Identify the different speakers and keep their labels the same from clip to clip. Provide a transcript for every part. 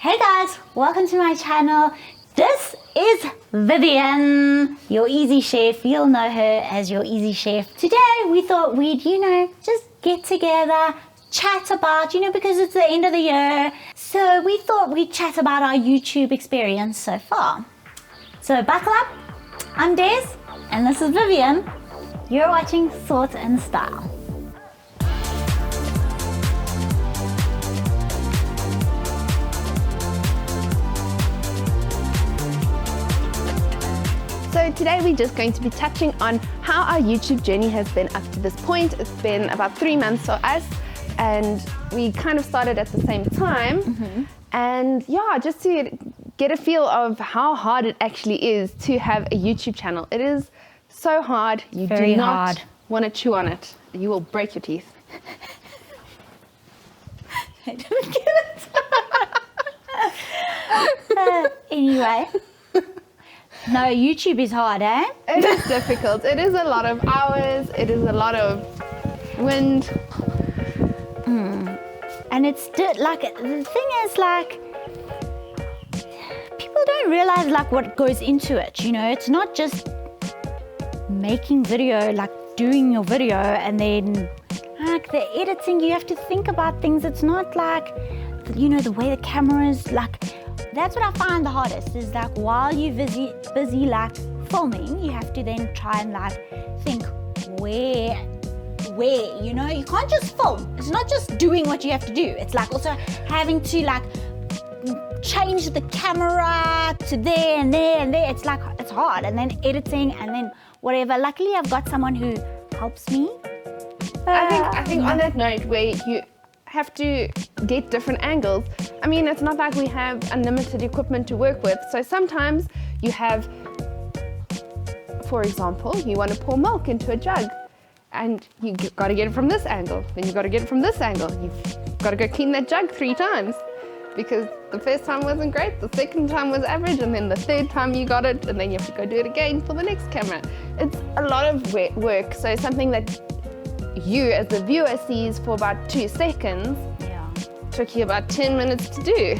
Speaker 1: Hey guys, welcome to my channel. This is Vivian, your easy chef. You'll know her as your easy chef. Today we thought we'd, just get together, chat about, because it's the end of the year. So we thought we'd chat about our YouTube experience so far. So buckle up. I'm Des, and this is Vivian. You're watching Thought and Style.
Speaker 2: So today we're just going to be touching on how our YouTube journey has been up to this point. It's been about 3 months for us, and we kind of started at the same time. And yeah, just to get a feel of how hard it actually is to have a YouTube channel. It is so hard. You
Speaker 1: Very
Speaker 2: do not
Speaker 1: hard.
Speaker 2: want to chew on it. You will break your teeth.
Speaker 1: I didn't get it. Anyway. No, YouTube is hard, eh?
Speaker 2: It is difficult. It is a lot of hours. It is a lot of wind.
Speaker 1: And it's the thing is people don't realize what goes into it. It's not just making video, doing your video and then the editing. You have to think about things. It's not the way the camera is That's what I find the hardest is while you're busy filming, you have to then try and think where, you can't just film. It's not just doing what you have to do. It's also having to change the camera to there and there and there. It's hard, and then editing and then whatever. Luckily, I've got someone who helps me.
Speaker 2: I think on that note where you have to get different angles. I mean, it's not like we have unlimited equipment to work with. So sometimes you have, for example, you want to pour milk into a jug and you got to get it from this angle. Then you got to get it from this angle. You've got to go clean that jug 3 times because the first time wasn't great, the second time was average, and then the third time you got it, and then you have to go do it again for the next camera. It's a lot of work. So something that you as the viewer sees for about 2 seconds took you about 10 minutes to do.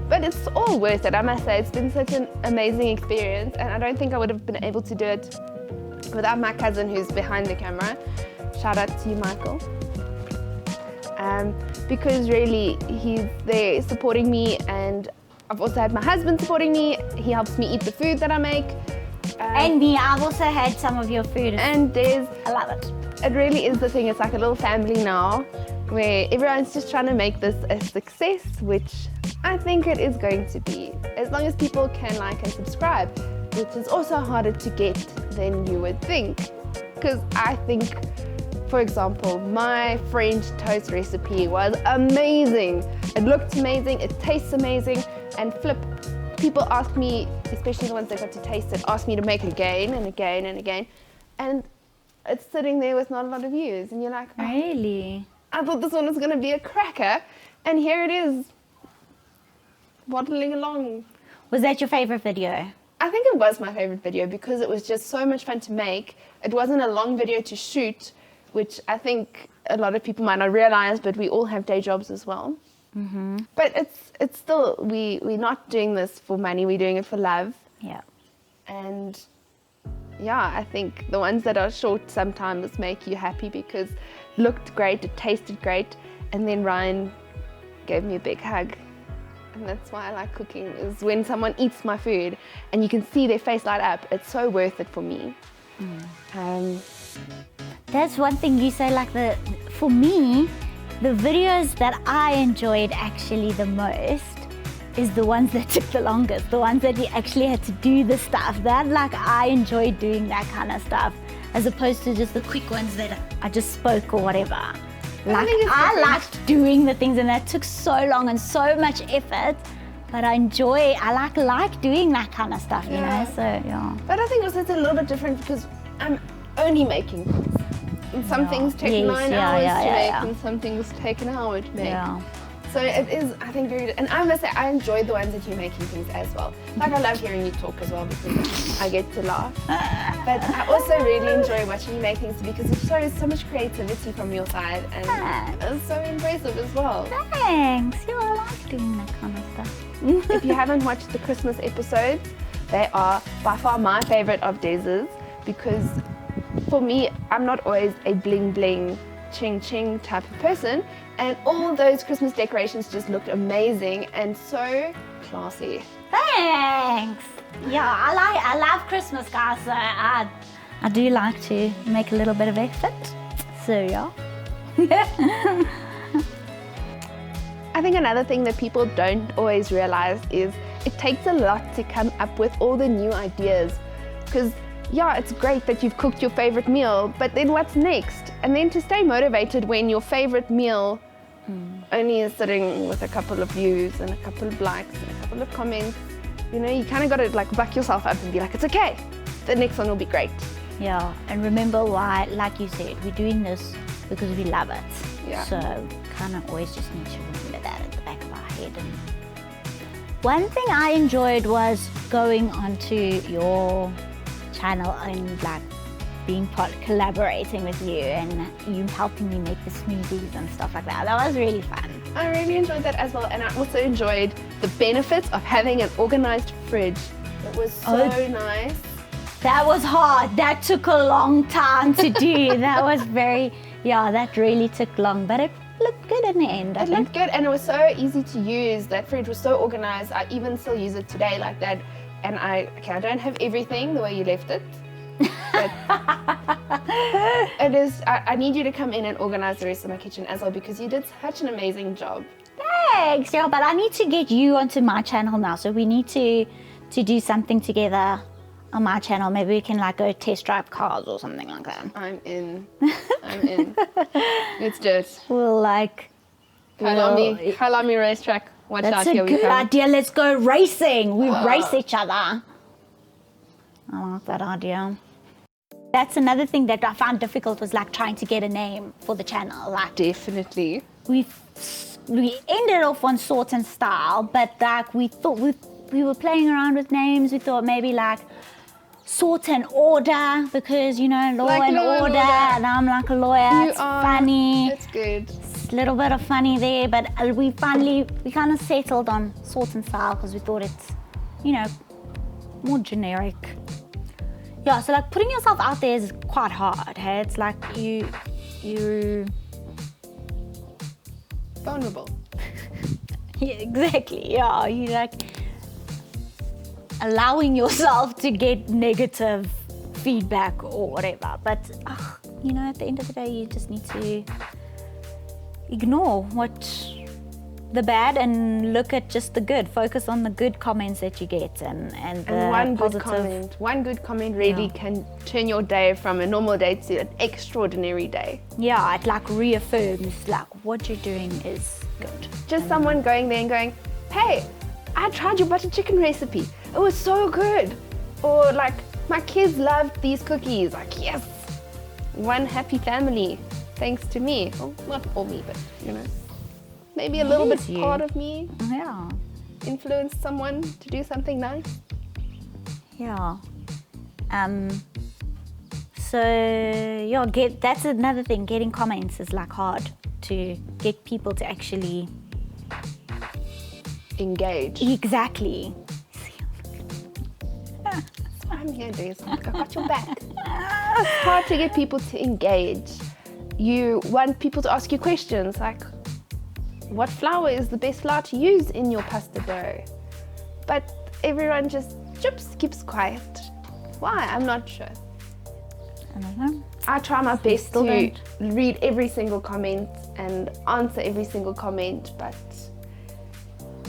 Speaker 2: But it's all worth it, I must say. It's been such an amazing experience, and I don't think I would have been able to do it without my cousin who's behind the camera. Shout out to you, Michael. Because really he's there supporting me, and I've also had my husband supporting me. He helps me eat the food that I make.
Speaker 1: And me, I've also had some of your food.
Speaker 2: And I
Speaker 1: love it.
Speaker 2: It really is the thing. It's like a little family now where everyone's just trying to make this a success, which I think it is going to be. As long as people can like and subscribe, which is also harder to get than you would think. Because I think, for example, my French toast recipe was amazing. It looked amazing, it tastes amazing, and people ask me, especially the ones that got to taste it, ask me to make it again and again and again. And it's sitting there with not a lot of views. And you're like, oh,
Speaker 1: really?
Speaker 2: I thought this one was going to be a cracker. And here it is, waddling along.
Speaker 1: Was that your favorite video?
Speaker 2: I think it was my favorite video because it was just so much fun to make. It wasn't a long video to shoot, which I think a lot of people might not realize, but we all have day jobs as well. But it's still, we're not doing this for money, we're doing it for love.
Speaker 1: Yeah.
Speaker 2: And yeah, I think the ones that are short sometimes make you happy because it looked great, it tasted great, and then Ryan gave me a big hug. And that's why I like cooking, is when someone eats my food and you can see their face light up. It's so worth it for me.
Speaker 1: That's one thing you say, for me, the videos that I enjoyed actually the most is the ones that took the longest, the ones that you actually had to do the stuff. That I enjoyed doing that kind of stuff as opposed to just the quick ones that I just spoke or whatever. I liked doing the things, and that took so long and so much effort, but I like doing that kind of stuff, you know, so yeah.
Speaker 2: But I think also it's a little bit different because I'm only making things. And some things take 9 hours to make, and some things take an hour to make. So it is, I think, very, and I must say, I enjoy the ones that you're making things as well. I love hearing you talk as well because I get to laugh. But I also really enjoy watching you make things because it shows so much creativity from your side, and it's so impressive as well.
Speaker 1: Thanks, I like doing
Speaker 2: if you haven't watched the Christmas episodes, they are by far my favorite of Dez's, because for me, I'm not always a bling bling, ching ching type of person, and all those Christmas decorations just looked amazing and so classy.
Speaker 1: Thanks. Yeah, I love Christmas, guys. So I do like to make a little bit of effort. So yeah.
Speaker 2: I think another thing that people don't always realize is it takes a lot to come up with all the new ideas, because yeah, it's great that you've cooked your favorite meal, but then what's next? And then to stay motivated when your favorite meal only is sitting with a couple of views and a couple of likes and a couple of comments, you know, you kind of got to like back yourself up and be like, it's okay, the next one will be great.
Speaker 1: Yeah, and remember why, like you said, we're doing this because we love it.
Speaker 2: Yeah.
Speaker 1: So kind of always just need to remember that at the back of our head. And one thing I enjoyed was going onto your channel and like being collaborating with you and you helping me make the smoothies and stuff like that. That was really fun.
Speaker 2: I really enjoyed that as well, and I also enjoyed the benefits of having an organized fridge. It was so nice.
Speaker 1: That was hard. That took a long time to do. That was that really took long, but it looked good in the end.
Speaker 2: It looked good, and it was so easy to use. That fridge was so organized. I even still use it today like that. And I don't have everything the way you left it. But it is, I need you to come in and organize the rest of my kitchen as well, because you did such an amazing job.
Speaker 1: Thanks, yeah, but I need to get you onto my channel now, so we need to do something together on my channel. Maybe we can like go test drive cars or something like that.
Speaker 2: I'm in. Let's do it.
Speaker 1: We'll like...
Speaker 2: Kailami racetrack. Watch out,
Speaker 1: That's a
Speaker 2: here we
Speaker 1: good
Speaker 2: come.
Speaker 1: idea. Let's go racing. We race each other. I like that idea. That's another thing that I found difficult, was like trying to get a name for the channel. Like
Speaker 2: Definitely.
Speaker 1: we ended off on Sort and Style, but like we thought we were playing around with names. We thought maybe like Sort and Order, because you know, law and order, and I'm like a lawyer. It's funny.
Speaker 2: It's good.
Speaker 1: A little bit of funny there, but we kind of settled on Sort and Style because we thought it's, you know, more generic. Yeah, so like putting yourself out there is quite hard, hey? It's like you
Speaker 2: Vulnerable.
Speaker 1: yeah, exactly, yeah, you like allowing yourself to get negative feedback or whatever, but you know, at the end of the day, you just need to ignore the bad and look at just the good. Focus on the good comments that you get and the
Speaker 2: one
Speaker 1: positive.
Speaker 2: One good comment really can turn your day from a normal day to an extraordinary day.
Speaker 1: Yeah, it like reaffirms like what you're doing is good.
Speaker 2: Just someone going there and going, hey, I tried your butter chicken recipe. It was so good. Or like, my kids loved these cookies. Like, yes, one happy family. Thanks to me. Well, not all me, but you know, maybe a little bit part of me.
Speaker 1: Yeah.
Speaker 2: Influenced someone to do something nice.
Speaker 1: Yeah. So yeah, that's another thing. Getting comments is like hard to get people to actually
Speaker 2: engage.
Speaker 1: Exactly.
Speaker 2: I'm here, Daisy. I got your back. It's hard to get people to engage. You want people to ask you questions like, what flour is the best flour to use in your pasta dough? But everyone just keeps quiet. Why? I'm not sure.
Speaker 1: I don't know.
Speaker 2: I try my best to read every single comment and answer every single comment, but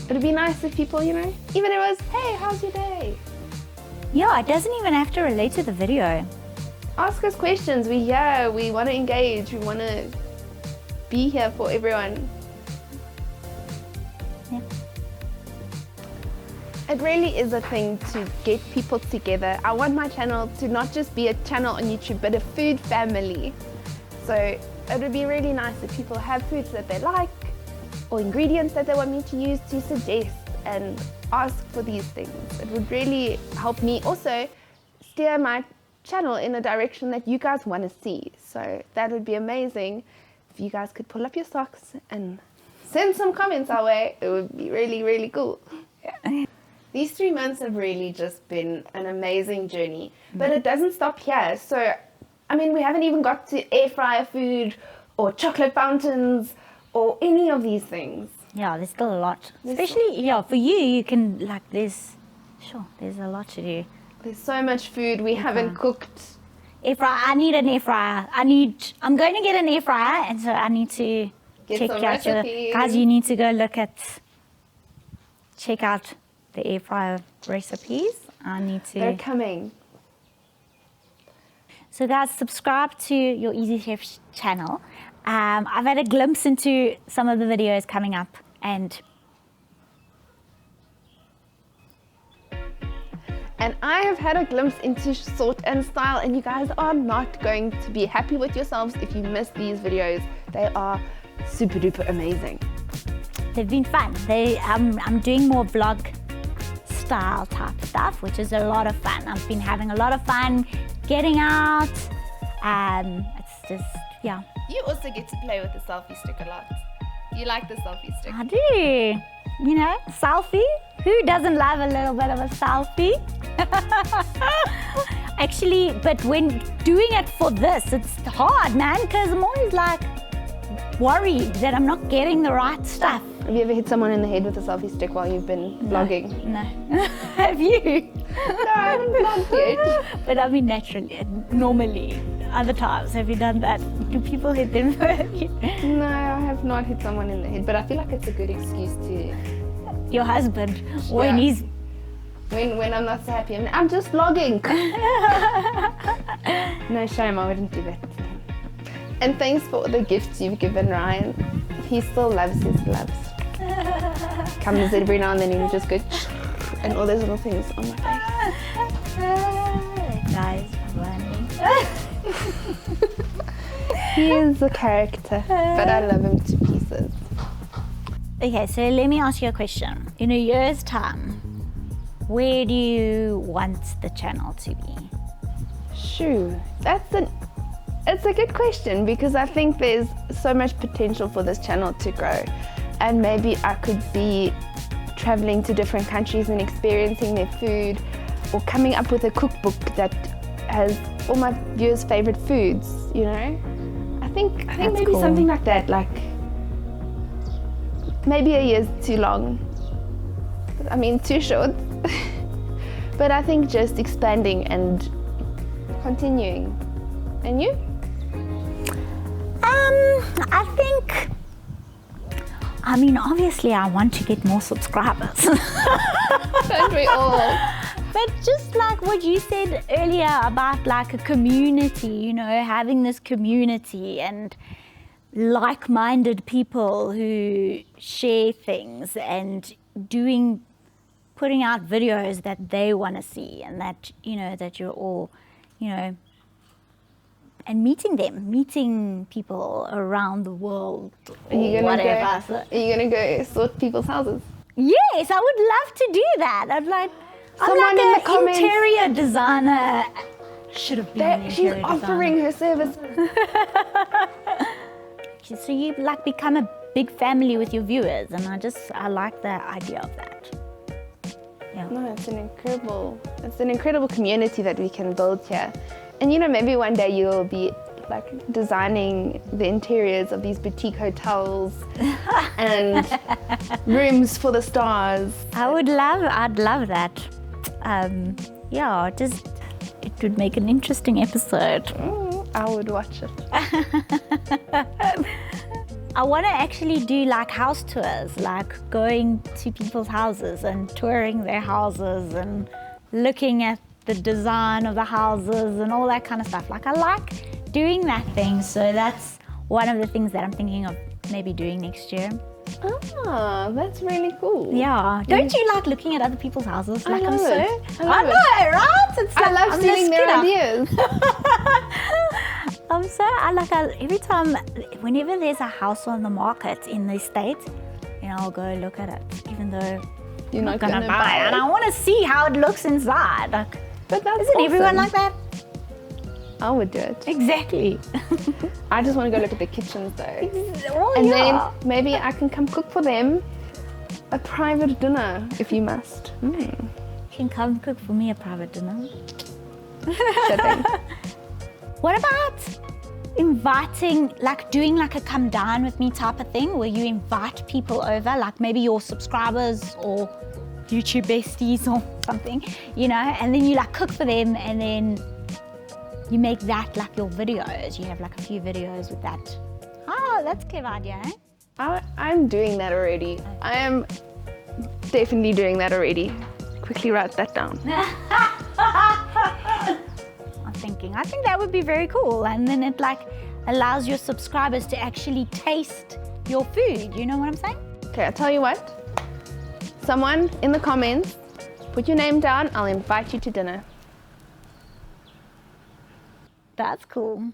Speaker 2: it'd be nice if people, you know, even if it was, hey, how's your day?
Speaker 1: Yeah, it doesn't even have to relate to the video.
Speaker 2: Ask us questions. We're here. We want to engage. We want to be here for everyone.
Speaker 1: Yeah.
Speaker 2: It really is a thing to get people together. I want my channel to not just be a channel on YouTube, but a food family. So it would be really nice if people have foods that they like or ingredients that they want me to use to suggest and ask for these things. It would really help me also steer my channel in a direction that you guys want to see. So that would be amazing if you guys could pull up your socks and send some comments our way. It would be really, really cool. These 3 months have really just been an amazing journey, but it doesn't stop here. So, I mean, we haven't even got to air fryer food or chocolate fountains or any of these things.
Speaker 1: Yeah, there's still a lot. Especially, yeah, for you, you can, like, there's a lot to do.
Speaker 2: There's so much food we haven't cooked.
Speaker 1: Air fryer, I need an air fryer. I'm going to get an air fryer, and so I need to
Speaker 2: Get some recipes.
Speaker 1: Guys, you need to go check out the air fryer recipes.
Speaker 2: They're coming.
Speaker 1: So guys, subscribe to your Easy Chef channel. I've had a glimpse into some of the videos coming up, and
Speaker 2: I have had a glimpse into Sort and Style, and you guys are not going to be happy with yourselves if you miss these videos. They are super duper amazing.
Speaker 1: they've been fun. I'm doing more vlog style type stuff, which is a lot of fun. I've been having a lot of fun getting out. It's just, yeah.
Speaker 2: You also get to play with the selfie stick a lot. You like the selfie stick?
Speaker 1: I do. You know, selfie. Who doesn't love a little bit of a selfie? Actually, but when doing it for this, it's hard, man, because I'm always like worried that I'm not getting the right stuff.
Speaker 2: Have you ever hit someone in the head with a selfie stick while you've been vlogging?
Speaker 1: No. Have you?
Speaker 2: No, I haven't vlogged yet.
Speaker 1: But I mean, normally, other times, have you done that? Do people hit them?
Speaker 2: No, I have not hit someone in the head, but I feel like it's a good excuse to...
Speaker 1: Your husband, when he's...
Speaker 2: When I'm not so happy, I'm just vlogging. No shame, I wouldn't do that. And thanks for all the gifts you've given Ryan. He still loves his gloves. Comes every now and then and he just goes and all those little things on my face.
Speaker 1: Guys, funny.
Speaker 2: He is a character, but I love him to pieces.
Speaker 1: Okay, so let me ask you a question. In a year's time, where do you want the channel to be?
Speaker 2: Shoo, it's a good question, because I think there's so much potential for this channel to grow, and maybe I could be traveling to different countries and experiencing their food, or coming up with a cookbook that has all my viewers' favorite foods, you know? I think maybe
Speaker 1: cool.
Speaker 2: something like that, like maybe a year's too long. I mean, too short. But I think just expanding and continuing. And you?
Speaker 1: I mean, obviously I want to get more subscribers.
Speaker 2: Don't we all?
Speaker 1: But just like what you said earlier about like a community, you know, having this community and like-minded people who share things and putting out videos that they want to see, and that, you know, that you're all, you know, and meeting people around the world, or whatever.
Speaker 2: Are you gonna go sort people's houses?
Speaker 1: Yes, I would love to do that. I'm like an interior designer. Should have been an interior
Speaker 2: She's offering her service.
Speaker 1: So you like become a big family with your viewers, and I like the idea of that. Yeah.
Speaker 2: No, it's an incredible community that we can build here. And you know, maybe one day you'll be like designing the interiors of these boutique hotels and rooms for the stars.
Speaker 1: I'd love that. Yeah, it would make an interesting episode.
Speaker 2: I would watch it.
Speaker 1: I want to actually do like house tours, like going to people's houses and touring their houses and looking at the design of the houses and all that kind of stuff. Like, I like doing that thing, so that's one of the things that I'm thinking of maybe doing next year.
Speaker 2: Ah, that's really cool.
Speaker 1: Yeah. Don't you like looking at other people's houses? Like,
Speaker 2: I love it.
Speaker 1: I know, right? It's like,
Speaker 2: I love stealing their ideas.
Speaker 1: Every time, whenever there's a house on the market in the States, you know, I'll go look at it, even though
Speaker 2: you're not
Speaker 1: gonna
Speaker 2: buy
Speaker 1: buy it. And I want to see how it looks inside. Like,
Speaker 2: but that's
Speaker 1: isn't everyone like that?
Speaker 2: I would do it.
Speaker 1: Exactly.
Speaker 2: I just want to go look at the kitchens though.
Speaker 1: Oh,
Speaker 2: and
Speaker 1: yeah.
Speaker 2: then maybe I can come cook for them A private dinner, if you must.
Speaker 1: You can come cook for me a private dinner.
Speaker 2: Sure thing.
Speaker 1: What about inviting, like doing like a come down with me type of thing where you invite people over, like maybe your subscribers or YouTube besties or something, you know, and then you like cook for them and then you make that like your videos. You have like a few videos with that. Oh, that's a clever idea, eh?
Speaker 2: I'm doing that already. I am definitely doing that already. Quickly write that down.
Speaker 1: I think that would be very cool, and then it like allows your subscribers to actually taste your food, you know what I'm saying?
Speaker 2: Okay, I'll tell you what. Someone in the comments, put your name down, I'll invite you to dinner.
Speaker 1: That's cool.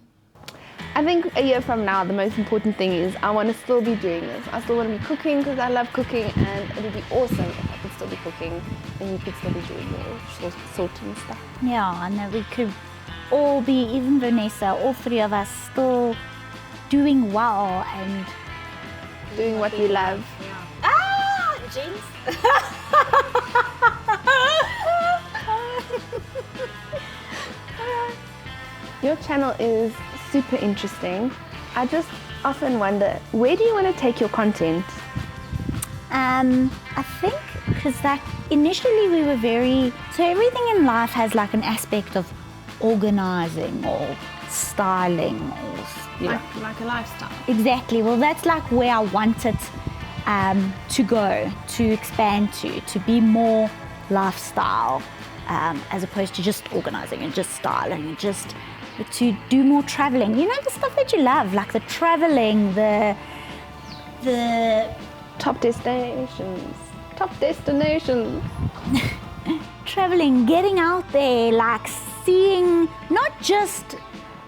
Speaker 2: I think a year from now, the most important thing is I want to still be doing this. I still want to be cooking because I love cooking, and it would be awesome if I could still be cooking and you could still be doing your sorting stuff.
Speaker 1: Yeah, and that we could all be, even Vanessa, all three of us still doing well and
Speaker 2: doing what we love.
Speaker 1: Yeah. Ah, jinx.
Speaker 2: Your channel is super interesting. I just often wonder, where do you want to take your content?
Speaker 1: I think because that initially we were so everything in life has like an aspect of organizing or styling or
Speaker 2: like a lifestyle.
Speaker 1: Exactly. Well, that's like where I want it to go, to expand to be more lifestyle, as opposed to just organizing and just styling and just to do more traveling. You know, the stuff that you love, like the traveling, the
Speaker 2: top destinations.
Speaker 1: Traveling, getting out there, like seeing, not just, the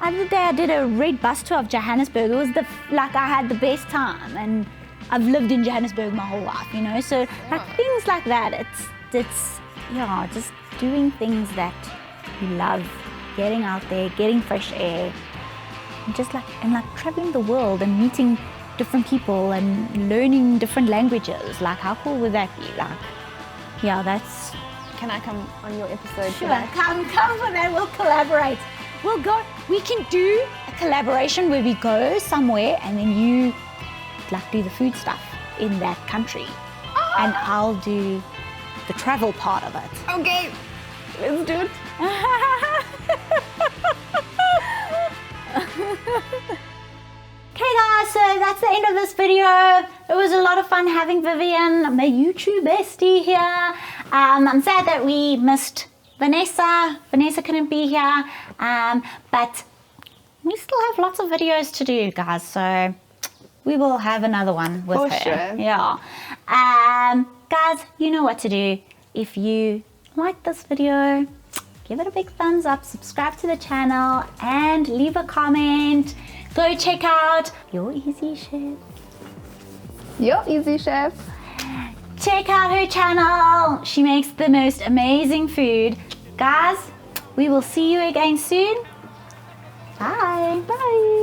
Speaker 1: other day I did a red bus tour of Johannesburg. It was I had the best time, and I've lived in Johannesburg my whole life, you know, so like things like that. It's yeah, just doing things that you love, getting out there, getting fresh air, and just like traveling the world and meeting different people and learning different languages. Like, how cool would that be? Like, yeah, that's.
Speaker 2: Can I come on your episode?
Speaker 1: Sure, come for that. We'll collaborate. We can do a collaboration where we go somewhere and then you like do the food stuff in that country, and I'll do the travel part of it.
Speaker 2: Okay, let's do it.
Speaker 1: Okay guys, so that's the end of this video. It was a lot of fun having Vivian, my YouTube bestie here. I'm sad that we missed Vanessa. Vanessa couldn't be here, but we still have lots of videos to do, guys, so we will have another one with her.
Speaker 2: For sure.
Speaker 1: Yeah. Guys, you know what to do. If you like this video, give it a big thumbs up, subscribe to the channel, and leave a comment. Go check out Your Easy Chef.
Speaker 2: Your Easy Chef.
Speaker 1: Check out her channel. She makes the most amazing food. Guys, we will see you again soon. Bye.
Speaker 2: Bye.